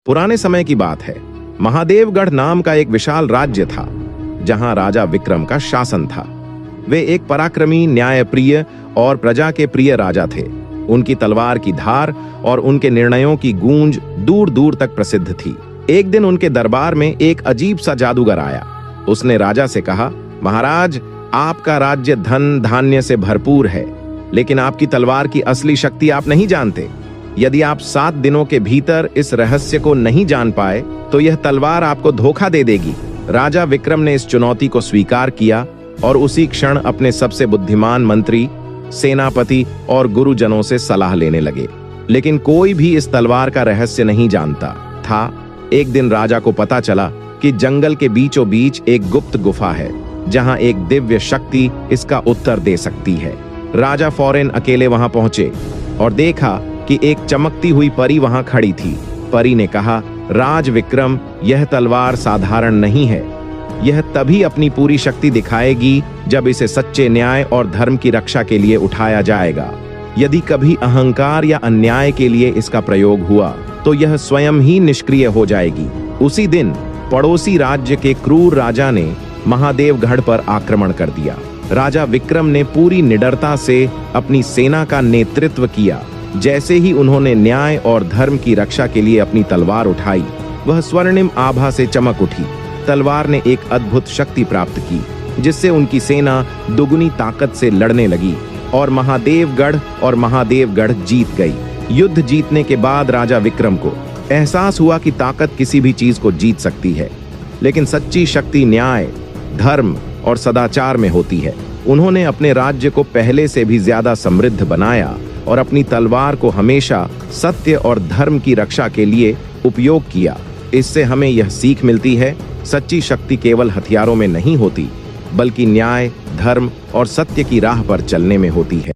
पुराने समय की बात है। महादेवगढ़ नाम का एक विशाल राज्य था, जहां राजा विक्रम का शासन था। वे एक पराक्रमी, न्यायप्रिय और प्रजा के प्रिय राजा थे। उनकी तलवार की धार और उनके निर्णयों की गूंज दूर दूर तक प्रसिद्ध थी। एक दिन उनके दरबार में एक अजीब सा जादूगर आया। उसने राजा से कहा, महाराज, आपका राज्य धन धान्य से भरपूर है, लेकिन आपकी तलवार की असली शक्ति आप नहीं जानते। यदि आप 7 दिनों के भीतर इस रहस्य को नहीं जान पाए तो यह तलवार आपको धोखा दे देगी। राजा विक्रम ने इस चुनौती को स्वीकार किया और उसी क्षण अपने सबसे बुद्धिमान मंत्री, सेनापति और गुरुजनों से सलाह लेने लगे। लेकिन कोई भी इस तलवार का रहस्य नहीं जानता था। एक दिन राजा को पता चला कि जंगल के बीचों बीच एक गुप्त गुफा है, जहां एक दिव्य शक्ति इसका उत्तर दे सकती है। राजा फौरन अकेले वहां पहुंचे और देखा कि एक चमकती हुई परी वहां खड़ी थी। परी ने कहा, राज विक्रम, यह तलवार साधारण नहीं है। यह तभी अपनी पूरी शक्ति दिखाएगी जब इसे सच्चे न्याय और धर्म की रक्षा के लिए उठाया जाएगा। यदि कभी अहंकार या अन्याय के लिए इसका प्रयोग हुआ तो यह स्वयं ही निष्क्रिय हो जाएगी। उसी दिन पड़ोसी राज्य के क्रूर राजा ने महादेवगढ़ पर आक्रमण कर दिया। राजा विक्रम ने पूरी निडरता से अपनी सेना का नेतृत्व किया। जैसे ही उन्होंने न्याय और धर्म की रक्षा के लिए अपनी तलवार उठाई, वह स्वर्णिम आभा से चमक उठी। तलवार ने एक अद्भुत शक्ति प्राप्त की, जिससे उनकी सेना दुगुनी ताकत से लड़ने लगी और महादेवगढ़ जीत गई। युद्ध जीतने के बाद राजा विक्रम को एहसास हुआ कि ताकत किसी भी चीज को जीत सकती है, लेकिन सच्ची शक्ति न्याय, धर्म और सदाचार में होती है। उन्होंने अपने राज्य को पहले से भी ज्यादा समृद्ध बनाया और अपनी तलवार को हमेशा सत्य और धर्म की रक्षा के लिए उपयोग किया। इससे हमें यह सीख मिलती है, सच्ची शक्ति केवल हथियारों में नहीं होती, बल्कि न्याय, धर्म और सत्य की राह पर चलने में होती है।